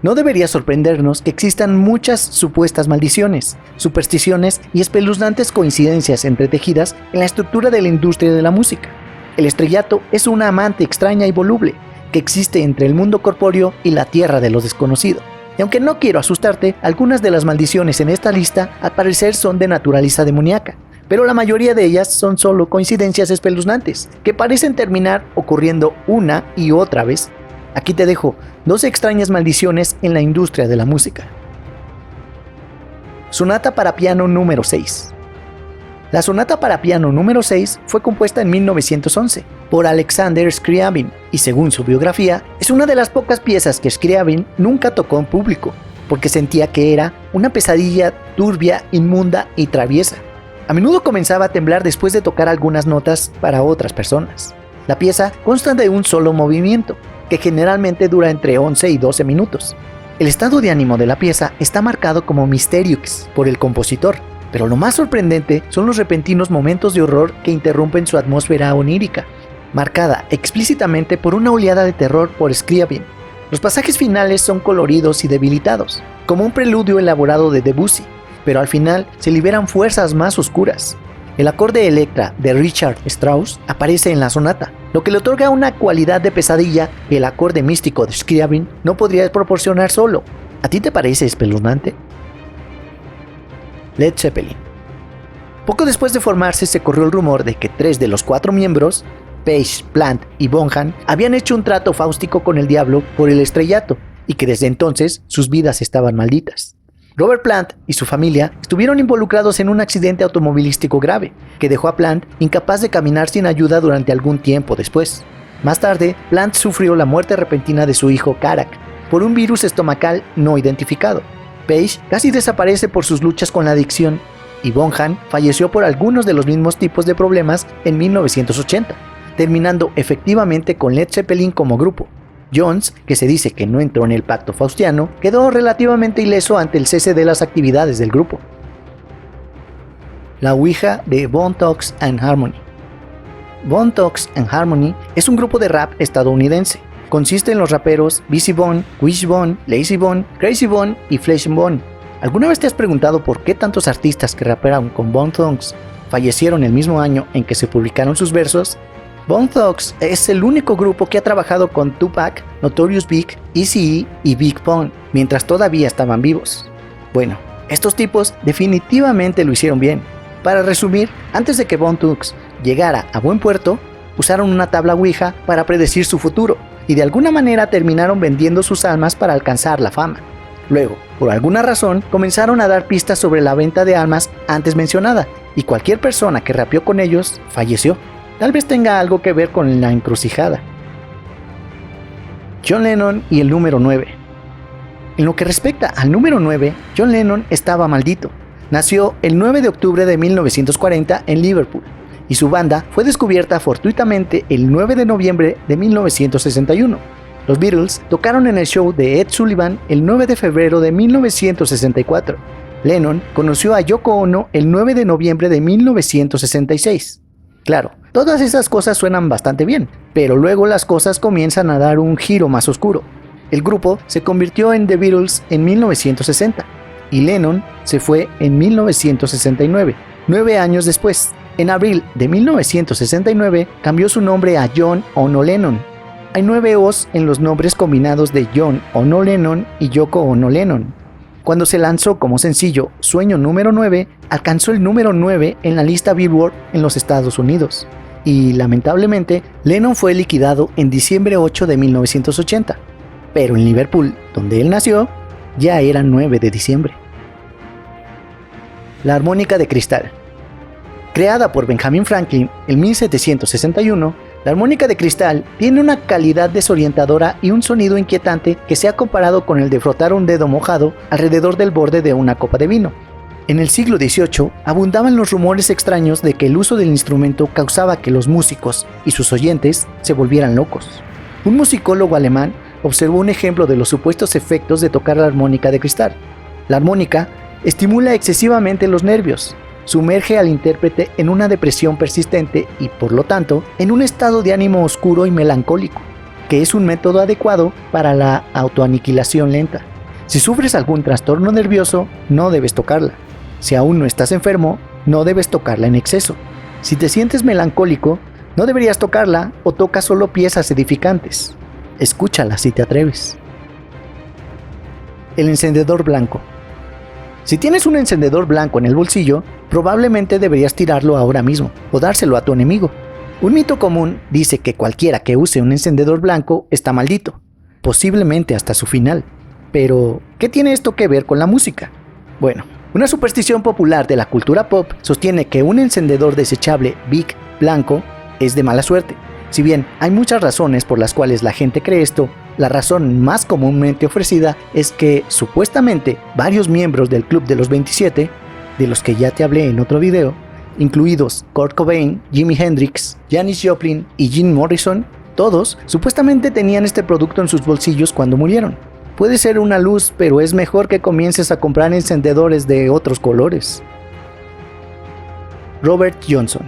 No debería sorprendernos que existan muchas supuestas maldiciones, supersticiones y espeluznantes coincidencias entretejidas en la estructura de la industria de la música. El estrellato es una amante extraña y voluble que existe entre el mundo corpóreo y la tierra de lo desconocido. Y aunque no quiero asustarte, algunas de las maldiciones en esta lista al parecer son de naturaleza demoníaca, pero la mayoría de ellas son solo coincidencias espeluznantes, que parecen terminar ocurriendo una y otra vez. Aquí te dejo 12 extrañas maldiciones en la industria de la música. Sonata para piano número 6. La sonata para piano número 6 fue compuesta en 1911 por Alexander Scriabin y según su biografía, es una de las pocas piezas que Scriabin nunca tocó en público, porque sentía que era una pesadilla turbia, inmunda y traviesa. A menudo comenzaba a temblar después de tocar algunas notas para otras personas. La pieza consta de un solo movimiento, que generalmente dura entre 11 y 12 minutos. El estado de ánimo de la pieza está marcado como Mysterious por el compositor, pero lo más sorprendente son los repentinos momentos de horror que interrumpen su atmósfera onírica, marcada explícitamente por una oleada de terror por Scriabin. Los pasajes finales son coloridos y debilitados, como un preludio elaborado de Debussy, pero al final se liberan fuerzas más oscuras. El acorde Electra de Richard Strauss aparece en la sonata, lo que le otorga una cualidad de pesadilla que el acorde místico de Scriabin no podría proporcionar solo. ¿A ti te parece espeluznante? Led Zeppelin. Poco después de formarse se corrió el rumor de que 3 de los 4 miembros, Page, Plant y Bonham, habían hecho un trato fáustico con el diablo por el estrellato y que desde entonces sus vidas estaban malditas. Robert Plant y su familia estuvieron involucrados en un accidente automovilístico grave que dejó a Plant incapaz de caminar sin ayuda durante algún tiempo después. Más tarde, Plant sufrió la muerte repentina de su hijo Karak por un virus estomacal no identificado. Page casi desaparece por sus luchas con la adicción y Bonham falleció por algunos de los mismos tipos de problemas en 1980, terminando efectivamente con Led Zeppelin como grupo. Jones, que se dice que no entró en el pacto faustiano, quedó relativamente ileso ante el cese de las actividades del grupo. La Ouija de Bone Thugs and Harmony. Bone Thugs and Harmony es un grupo de rap estadounidense. Consiste en los raperos Bizzy Bone, Wishbone, Lazy Bone, Crazy Bone y Flesh Bone. ¿Alguna vez te has preguntado por qué tantos artistas que rapearon con Bone Thugs fallecieron el mismo año en que se publicaron sus versos? Bone Thugs es el único grupo que ha trabajado con Tupac, Notorious Big, Eazy-E y Big Pun mientras todavía estaban vivos. Bueno, estos tipos definitivamente lo hicieron bien. Para resumir, antes de que Bone Thugs llegara a buen puerto, usaron una tabla Ouija para predecir su futuro y de alguna manera terminaron vendiendo sus almas para alcanzar la fama. Luego, por alguna razón, comenzaron a dar pistas sobre la venta de almas antes mencionada y cualquier persona que rapeó con ellos falleció. Tal vez tenga algo que ver con la encrucijada. John Lennon y el número 9. En lo que respecta al número 9, John Lennon estaba maldito. Nació el 9 de octubre de 1940 en Liverpool y su banda fue descubierta fortuitamente el 9 de noviembre de 1961. Los Beatles tocaron en el show de Ed Sullivan el 9 de febrero de 1964. Lennon conoció a Yoko Ono el 9 de noviembre de 1966. Claro, todas esas cosas suenan bastante bien, pero luego las cosas comienzan a dar un giro más oscuro. El grupo se convirtió en The Beatles en 1960 y Lennon se fue en 1969, 9 años después. En abril de 1969 cambió su nombre a John Ono Lennon. Hay 9 O's en los nombres combinados de John Ono Lennon y Yoko Ono Lennon. Cuando se lanzó como sencillo Sueño número 9, alcanzó el número 9 en la lista Billboard en los Estados Unidos. Y lamentablemente, Lennon fue liquidado en diciembre 8 de 1980. Pero en Liverpool, donde él nació, ya era 9 de diciembre. La armónica de cristal. Creada por Benjamin Franklin en 1761, la armónica de cristal tiene una calidad desorientadora y un sonido inquietante que se ha comparado con el de frotar un dedo mojado alrededor del borde de una copa de vino. En el siglo XVIII abundaban los rumores extraños de que el uso del instrumento causaba que los músicos y sus oyentes se volvieran locos. Un musicólogo alemán observó un ejemplo de los supuestos efectos de tocar la armónica de cristal. La armónica estimula excesivamente los nervios, sumerge al intérprete en una depresión persistente y, por lo tanto, en un estado de ánimo oscuro y melancólico. que es un método adecuado para la autoaniquilación lenta. Si sufres algún trastorno nervioso, no debes tocarla. Si aún no estás enfermo, no debes tocarla en exceso. Si te sientes melancólico, no deberías tocarla o toca solo piezas edificantes. Escúchala si te atreves. El encendedor blanco. Si tienes un encendedor blanco en el bolsillo, probablemente deberías tirarlo ahora mismo o dárselo a tu enemigo. Un mito común dice que cualquiera que use un encendedor blanco está maldito, posiblemente hasta su final. Pero, ¿qué tiene esto que ver con la música? Bueno, una superstición popular de la cultura pop sostiene que un encendedor desechable Bic blanco es de mala suerte. Si bien hay muchas razones por las cuales la gente cree esto, la razón más comúnmente ofrecida es que, supuestamente, varios miembros del Club de los 27, de los que ya te hablé en otro video, incluidos Kurt Cobain, Jimi Hendrix, Janis Joplin y Jim Morrison, todos supuestamente tenían este producto en sus bolsillos cuando murieron. Puede ser una luz, pero es mejor que comiences a comprar encendedores de otros colores. Robert Johnson.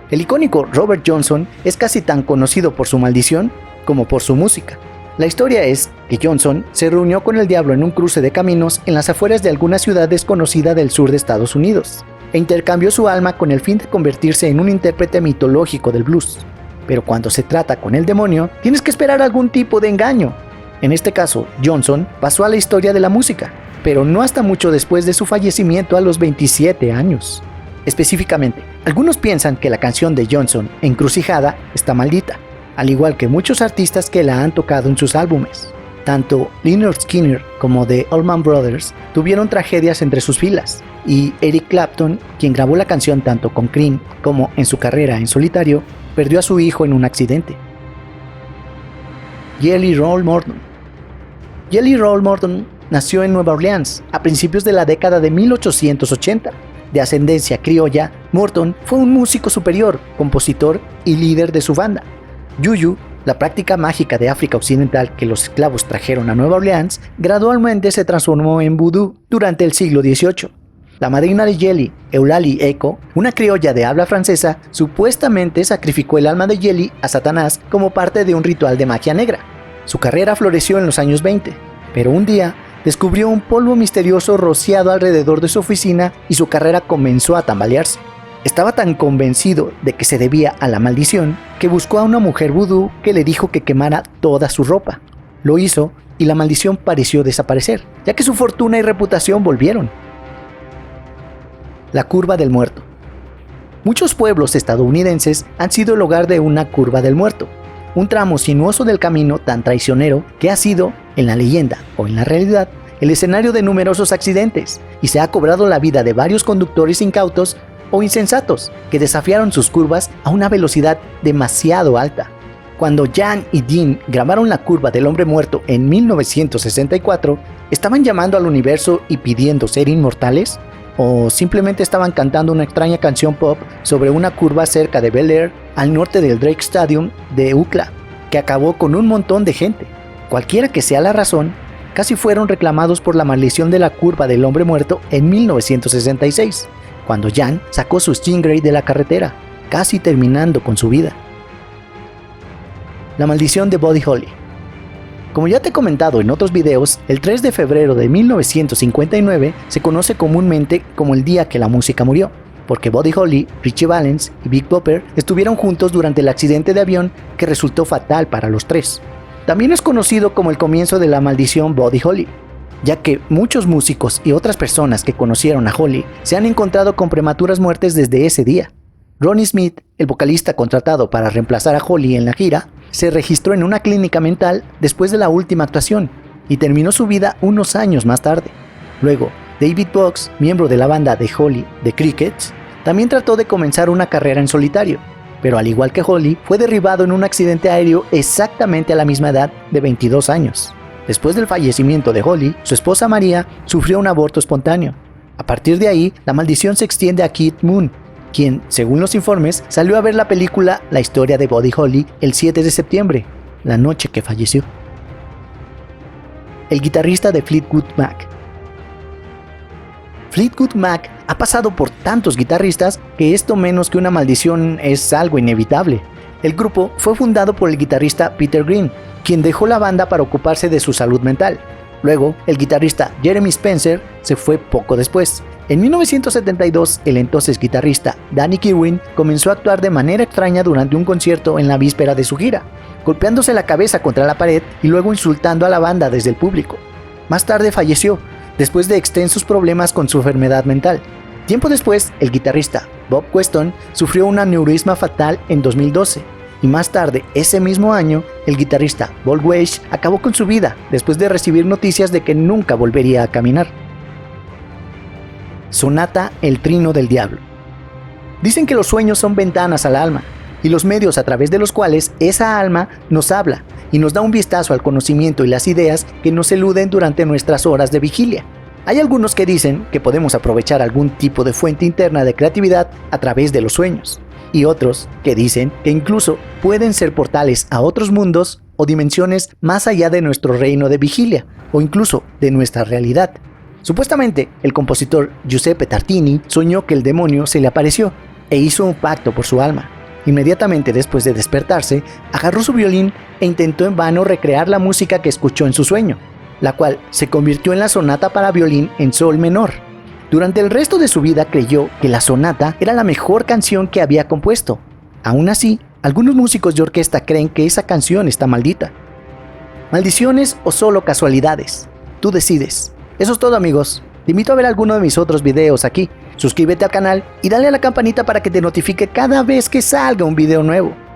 El icónico Robert Johnson es casi tan conocido por su maldición como por su música. La historia es que Johnson se reunió con el diablo en un cruce de caminos en las afueras de alguna ciudad desconocida del sur de Estados Unidos, e intercambió su alma con el fin de convertirse en un intérprete mitológico del blues. Pero cuando se trata con el demonio, tienes que esperar algún tipo de engaño. En este caso, Johnson pasó a la historia de la música, pero no hasta mucho después de su fallecimiento a los 27 años. Específicamente, algunos piensan que la canción de Johnson, Encrucijada, está maldita, al igual que muchos artistas que la han tocado en sus álbumes. Tanto Lynyrd Skynyrd como The Allman Brothers tuvieron tragedias entre sus filas, y Eric Clapton, quien grabó la canción tanto con Cream como en su carrera en solitario, perdió a su hijo en un accidente. Jelly Roll Morton. Jelly Roll Morton nació en Nueva Orleans a principios de la década de 1880. De ascendencia criolla, Morton fue un músico superior, compositor y líder de su banda. Yuyu, la práctica mágica de África Occidental que los esclavos trajeron a Nueva Orleans, gradualmente se transformó en vudú durante el siglo XVIII. La madrina de Jelly, Eulalie Echo, una criolla de habla francesa, supuestamente sacrificó el alma de Jelly a Satanás como parte de un ritual de magia negra. Su carrera floreció en los años 20, pero un día descubrió un polvo misterioso rociado alrededor de su oficina y su carrera comenzó a tambalearse. Estaba tan convencido de que se debía a la maldición que buscó a una mujer vudú que le dijo que quemara toda su ropa. Lo hizo y la maldición pareció desaparecer, ya que su fortuna y reputación volvieron. La curva del muerto. Muchos pueblos estadounidenses han sido el hogar de una curva del muerto, un tramo sinuoso del camino tan traicionero que ha sido, en la leyenda o en la realidad, el escenario de numerosos accidentes y se ha cobrado la vida de varios conductores incautos o insensatos que desafiaron sus curvas a una velocidad demasiado alta. Cuando Jan y Dean grabaron la curva del hombre muerto en 1964, ¿estaban llamando al universo y pidiendo ser inmortales? ¿O simplemente estaban cantando una extraña canción pop sobre una curva cerca de Bel Air, al norte del Drake Stadium de UCLA, que acabó con un montón de gente? Cualquiera que sea la razón, casi fueron reclamados por la maldición de la curva del hombre muerto en 1966, cuando Jan sacó su Stingray de la carretera, casi terminando con su vida. La maldición de Buddy Holly. Como ya te he comentado en otros videos, el 3 de febrero de 1959 se conoce comúnmente como el día que la música murió, porque Buddy Holly, Ritchie Valens y Big Bopper estuvieron juntos durante el accidente de avión que resultó fatal para los tres. También es conocido como el comienzo de la maldición Buddy Holly, ya que muchos músicos y otras personas que conocieron a Holly se han encontrado con prematuras muertes desde ese día. Ronnie Smith, el vocalista contratado para reemplazar a Holly en la gira, se registró en una clínica mental después de la última actuación y terminó su vida unos años más tarde. Luego, David Box, miembro de la banda de Holly, The Crickets, también trató de comenzar una carrera en solitario, pero al igual que Holly, fue derribado en un accidente aéreo exactamente a la misma edad de 22 años. Después del fallecimiento de Holly, su esposa María sufrió un aborto espontáneo. A partir de ahí, la maldición se extiende a Keith Moon, quien, según los informes, salió a ver la película La historia de Buddy Holly el 7 de septiembre, la noche que falleció. El guitarrista de Fleetwood Mac. Fleetwood Mac ha pasado por tantos guitarristas que esto menos que una maldición es algo inevitable. El grupo fue fundado por el guitarrista Peter Green, quien dejó la banda para ocuparse de su salud mental. Luego, el guitarrista Jeremy Spencer se fue poco después. En 1972, el entonces guitarrista Danny Kirwan comenzó a actuar de manera extraña durante un concierto en la víspera de su gira, golpeándose la cabeza contra la pared y luego insultando a la banda desde el público. Más tarde falleció, después de extensos problemas con su enfermedad mental. Tiempo después, el guitarrista Bob Weston sufrió un aneurisma fatal en 2012. Y más tarde, ese mismo año, el guitarrista Paul Wesh acabó con su vida después de recibir noticias de que nunca volvería a caminar. Sonata El Trino del Diablo. Dicen que los sueños son ventanas al alma y los medios a través de los cuales esa alma nos habla y nos da un vistazo al conocimiento y las ideas que nos eluden durante nuestras horas de vigilia. Hay algunos que dicen que podemos aprovechar algún tipo de fuente interna de creatividad a través de los sueños, y otros que dicen que incluso pueden ser portales a otros mundos o dimensiones más allá de nuestro reino de vigilia, o incluso de nuestra realidad. Supuestamente, el compositor Giuseppe Tartini soñó que el demonio se le apareció e hizo un pacto por su alma. Inmediatamente después de despertarse, agarró su violín e intentó en vano recrear la música que escuchó en su sueño, la cual se convirtió en la sonata para violín en sol menor. Durante el resto de su vida creyó que la sonata era la mejor canción que había compuesto. Aún así, algunos músicos de orquesta creen que esa canción está maldita. ¿Maldiciones o solo casualidades? Tú decides. Eso es todo, amigos. Te invito a ver alguno de mis otros videos aquí. Suscríbete al canal y dale a la campanita para que te notifique cada vez que salga un video nuevo.